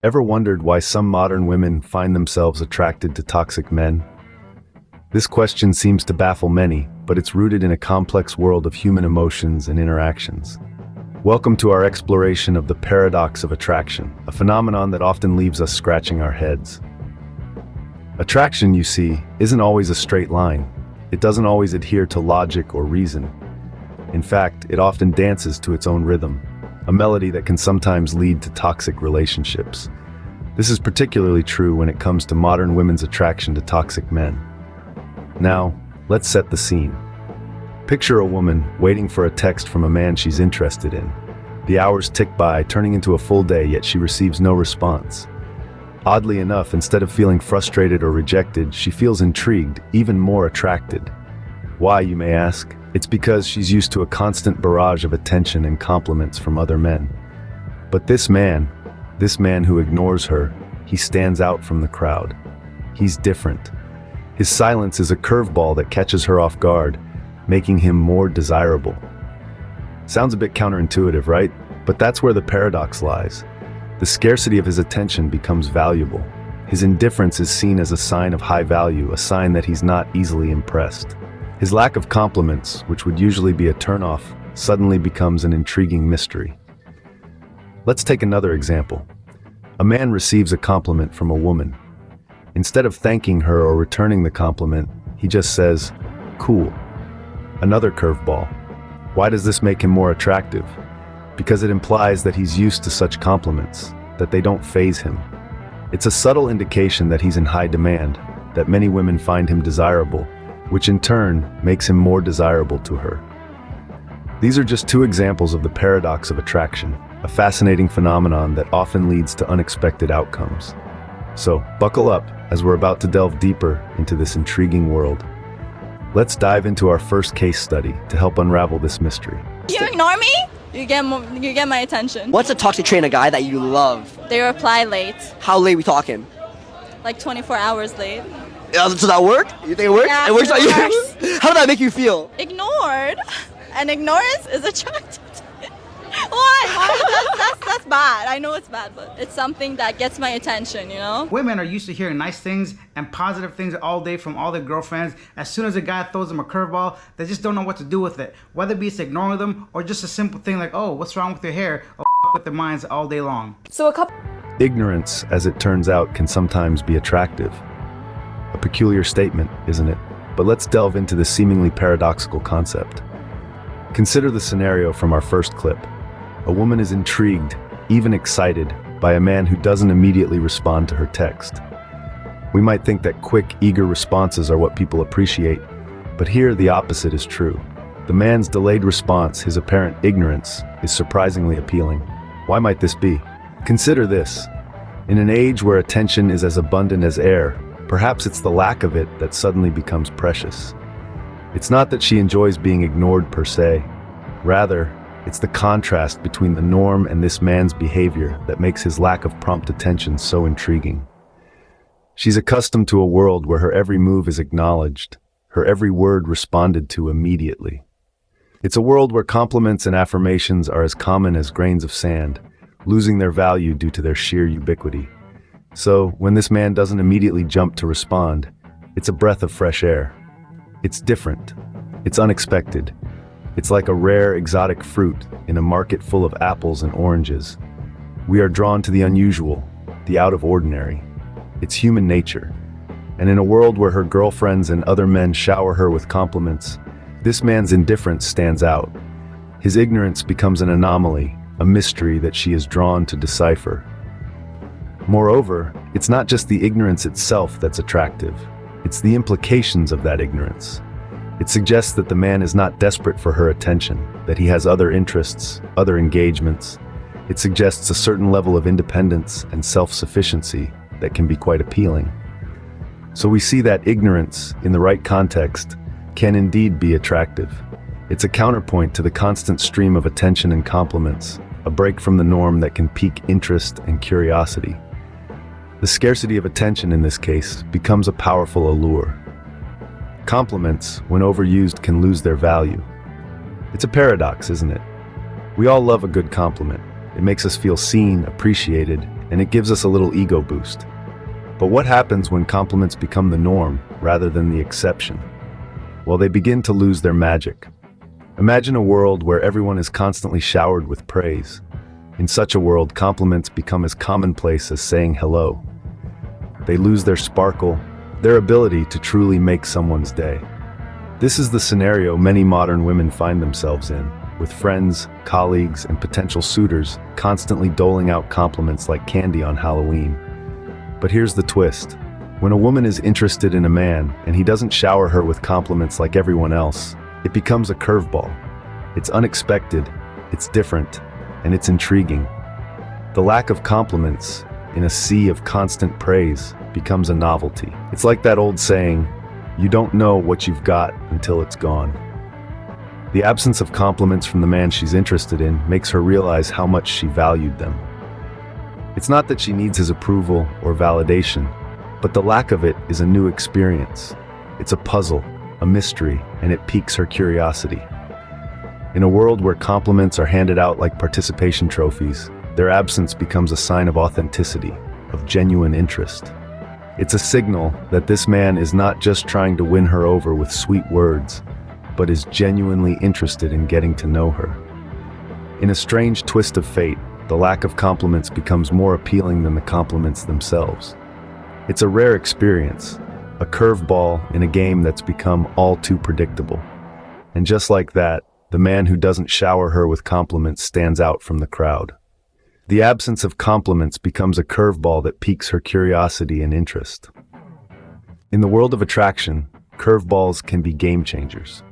Ever wondered why some modern women find themselves attracted to toxic men? This question seems to baffle many, but it's rooted in a complex world of human emotions and interactions. Welcome to our exploration of the paradox of attraction, a phenomenon that often leaves us scratching our heads. Attraction, you see, isn't always a straight line. It doesn't always adhere to logic or reason. In fact, it often dances to its own rhythm, a melody that can sometimes lead to toxic relationships. This is particularly true when it comes to modern women's attraction to toxic men. Now, let's set the scene. Picture a woman waiting for a text from a man she's interested in. The hours tick by, turning into a full day, yet she receives no response. Oddly enough, instead of feeling frustrated or rejected, she feels intrigued, even more attracted. Why, you may ask? It's because she's used to a constant barrage of attention and compliments from other men. But this man who ignores her, he stands out from the crowd. He's different. His silence is a curveball that catches her off guard, making him more desirable. Sounds a bit counterintuitive, right? But that's where the paradox lies. The scarcity of his attention becomes valuable. His indifference is seen as a sign of high value, a sign that he's not easily impressed. His lack of compliments, which would usually be a turnoff, suddenly becomes an intriguing mystery. Let's take another example. A man receives a compliment from a woman. Instead of thanking her or returning the compliment, he just says, "Cool." Another curveball. Why does this make him more attractive? Because it implies that he's used to such compliments, that they don't faze him. It's a subtle indication that he's in high demand, that many women find him desirable, which in turn makes him more desirable to her. These are just two examples of the paradox of attraction, a fascinating phenomenon that often leads to unexpected outcomes. So, buckle up as we're about to delve deeper into this intriguing world. Let's dive into our first case study to help unravel this mystery. You ignore me, you get my attention. What's a toxic trait in a guy that you love? They reply late, How late we talking? like 24 hours late. Does that work? You think it works? Yeah, it works on it you? works. How did that make you feel? Ignored, and ignorance is attractive. Why? That's bad. I know it's bad, but it's something that gets my attention, you know? Women are used to hearing nice things and positive things all day from all their girlfriends. As soon as a guy throws them a curveball, they just don't know what to do with it. Whether it be ignoring them or just a simple thing like, "Oh, what's wrong with your hair?" or with their minds all day long. Ignorance, as it turns out, can sometimes be attractive. A peculiar statement, isn't it? But let's delve into this seemingly paradoxical concept. Consider the scenario from our first clip. A woman is intrigued, even excited, by a man who doesn't immediately respond to her text. We might think that quick, eager responses are what people appreciate, but here the opposite is true. The man's delayed response, his apparent ignorance, is surprisingly appealing. Why might this be? Consider this. In an age where attention is as abundant as air, perhaps it's the lack of it that suddenly becomes precious. It's not that she enjoys being ignored per se. Rather, it's the contrast between the norm and this man's behavior that makes his lack of prompt attention so intriguing. She's accustomed to a world where her every move is acknowledged, her every word responded to immediately. It's a world where compliments and affirmations are as common as grains of sand, losing their value due to their sheer ubiquity. So, when this man doesn't immediately jump to respond, it's a breath of fresh air. It's different. It's unexpected. It's like a rare, exotic fruit in a market full of apples and oranges. We are drawn to the unusual, the out of ordinary. It's human nature. And in a world where her girlfriends and other men shower her with compliments, this man's indifference stands out. His ignorance becomes an anomaly, a mystery that she is drawn to decipher. Moreover, it's not just the ignorance itself that's attractive. It's the implications of that ignorance. It suggests that the man is not desperate for her attention, that he has other interests, other engagements. It suggests a certain level of independence and self-sufficiency that can be quite appealing. So we see that ignorance, in the right context, can indeed be attractive. It's a counterpoint to the constant stream of attention and compliments, a break from the norm that can pique interest and curiosity. The scarcity of attention in this case becomes a powerful allure. Compliments, when overused, can lose their value. It's a paradox, isn't it? We all love a good compliment, It makes us feel seen, appreciated, and it gives us a little ego boost. But what happens when compliments become the norm rather than the exception? Well, they begin to lose their magic. Imagine a world where everyone is constantly showered with praise. In such a world, compliments become as commonplace as saying hello. They lose their sparkle, their ability to truly make someone's day. This is the scenario many modern women find themselves in, with friends, colleagues, and potential suitors constantly doling out compliments like candy on Halloween. But here's the twist. When a woman is interested in a man and he doesn't shower her with compliments like everyone else, it becomes a curveball. It's unexpected, it's different, and it's intriguing. The lack of compliments in a sea of constant praise becomes a novelty. It's like that old saying, you don't know what you've got until it's gone. The absence of compliments from the man she's interested in makes her realize how much she valued them. It's not that she needs his approval or validation, but the lack of it is a new experience. It's a puzzle, a mystery, and it piques her curiosity. In a world where compliments are handed out like participation trophies, their absence becomes a sign of authenticity, of genuine interest. It's a signal that this man is not just trying to win her over with sweet words, but is genuinely interested in getting to know her. In a strange twist of fate, the lack of compliments becomes more appealing than the compliments themselves. It's a rare experience, a curveball in a game that's become all too predictable. And just like that, the man who doesn't shower her with compliments stands out from the crowd. The absence of compliments becomes a curveball that piques her curiosity and interest. In the world of attraction, curveballs can be game changers.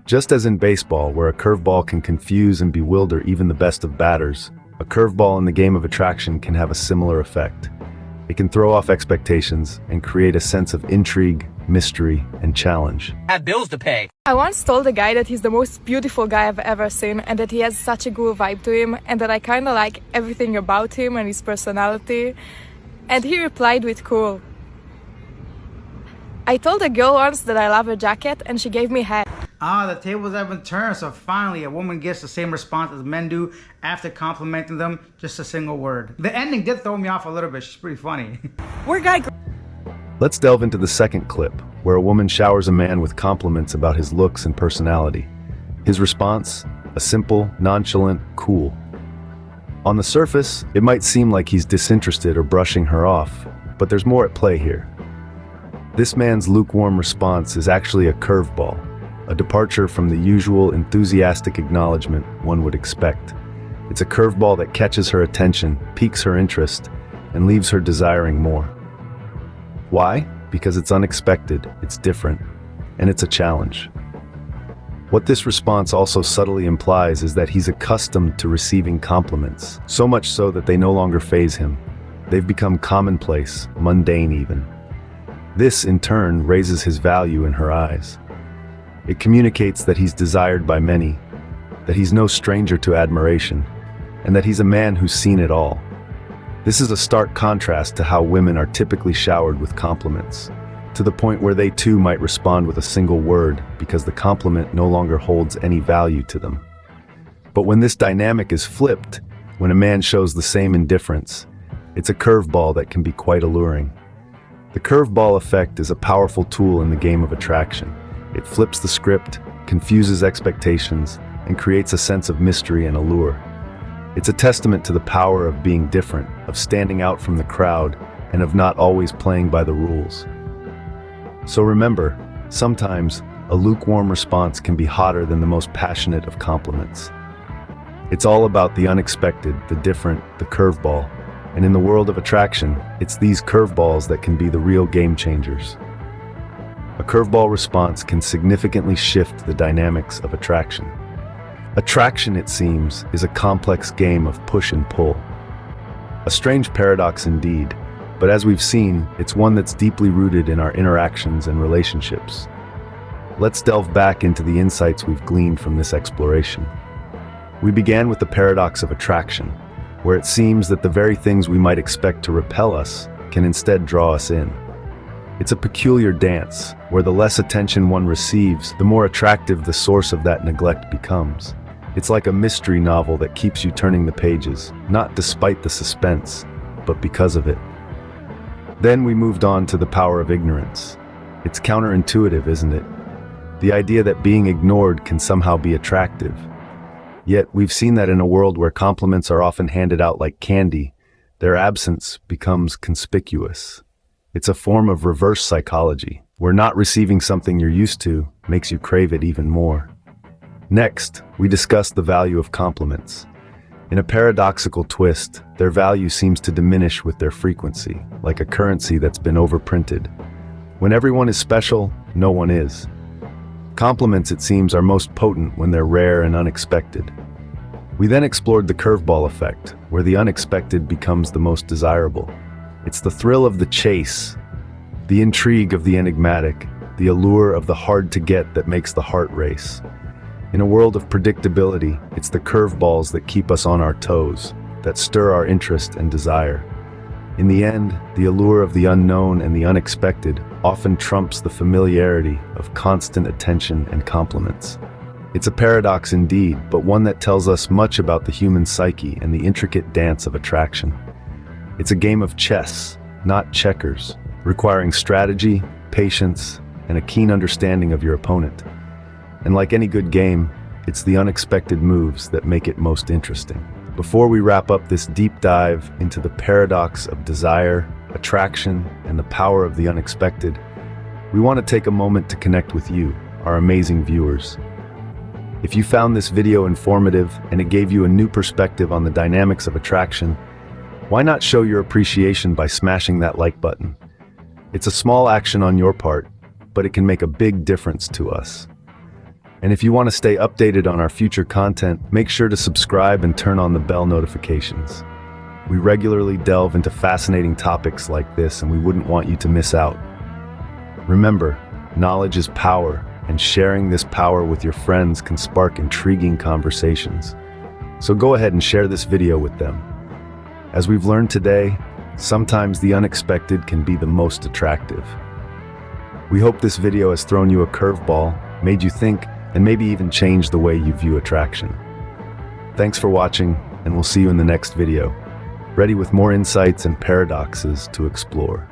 Just as in baseball, where a curveball can confuse and bewilder even the best of batters, a curveball in the game of attraction can have a similar effect. It can throw off expectations and create a sense of intrigue, mystery, and challenge. Have bills to pay. I once told a guy that he's the most beautiful guy I've ever seen and that he has such a cool vibe to him and that I kind of like everything about him and his personality. And he replied with cool. I told a girl once that I love her jacket and she gave me head. The tables have been turned, so finally a woman gets the same response as men do after complimenting them, just a single word. The ending did throw me off a little bit. She's pretty funny. Let's delve into the second clip, where a woman showers a man with compliments about his looks and personality. His response? A simple, nonchalant, cool. On the surface, it might seem like he's disinterested or brushing her off, but there's more at play here. This man's lukewarm response is actually a curveball, a departure from the usual enthusiastic acknowledgement one would expect. It's a curveball that catches her attention, piques her interest, and leaves her desiring more. Why? Because it's unexpected, it's different, and it's a challenge. What this response also subtly implies is that he's accustomed to receiving compliments, so much so that they no longer faze him. They've become commonplace, mundane even. This, in turn, raises his value in her eyes. It communicates that he's desired by many, that he's no stranger to admiration, and that he's a man who's seen it all. This is a stark contrast to how women are typically showered with compliments, to the point where they too might respond with a single word because the compliment no longer holds any value to them. But when this dynamic is flipped, when a man shows the same indifference, it's a curveball that can be quite alluring. The curveball effect is a powerful tool in the game of attraction. It flips the script, confuses expectations, and creates a sense of mystery and allure. It's a testament to the power of being different, of standing out from the crowd, and of not always playing by the rules. So remember, sometimes a lukewarm response can be hotter than the most passionate of compliments. It's all about the unexpected, the different, the curveball. And in the world of attraction, it's these curveballs that can be the real game changers. A curveball response can significantly shift the dynamics of attraction. Attraction, it seems, is a complex game of push and pull. A strange paradox indeed, but as we've seen, it's one that's deeply rooted in our interactions and relationships. Let's delve back into the insights we've gleaned from this exploration. We began with the paradox of attraction, where it seems that the very things we might expect to repel us can instead draw us in. It's a peculiar dance, where the less attention one receives, the more attractive the source of that neglect becomes. It's like a mystery novel that keeps you turning the pages, not despite the suspense, but because of it. Then we moved on to the power of ignorance. It's counterintuitive, isn't it? The idea that being ignored can somehow be attractive. Yet we've seen that in a world where compliments are often handed out like candy, their absence becomes conspicuous. It's a form of reverse psychology, where not receiving something you're used to makes you crave it even more. Next, we discussed the value of compliments. In a paradoxical twist, their value seems to diminish with their frequency, like a currency that's been overprinted. When everyone is special, no one is. Compliments, it seems, are most potent when they're rare and unexpected. We then explored the curveball effect, where the unexpected becomes the most desirable. It's the thrill of the chase, the intrigue of the enigmatic, the allure of the hard-to-get that makes the heart race. In a world of predictability, it's the curveballs that keep us on our toes, that stir our interest and desire. In the end, the allure of the unknown and the unexpected often trumps the familiarity of constant attention and compliments. It's a paradox indeed, but one that tells us much about the human psyche and the intricate dance of attraction. It's a game of chess, not checkers, requiring strategy, patience, and a keen understanding of your opponent. And like any good game, it's the unexpected moves that make it most interesting. Before we wrap up this deep dive into the paradox of desire, attraction, and the power of the unexpected, we want to take a moment to connect with you, our amazing viewers. If you found this video informative and it gave you a new perspective on the dynamics of attraction, why not show your appreciation by smashing that like button? It's a small action on your part, but it can make a big difference to us. And if you want to stay updated on our future content, make sure to subscribe and turn on the bell notifications. We regularly delve into fascinating topics like this, and we wouldn't want you to miss out. Remember, knowledge is power, and sharing this power with your friends can spark intriguing conversations. So go ahead and share this video with them. As we've learned today, sometimes the unexpected can be the most attractive. We hope this video has thrown you a curveball, made you think, and maybe even change the way you view attraction. Thanks for watching, and we'll see you in the next video, ready with more insights and paradoxes to explore.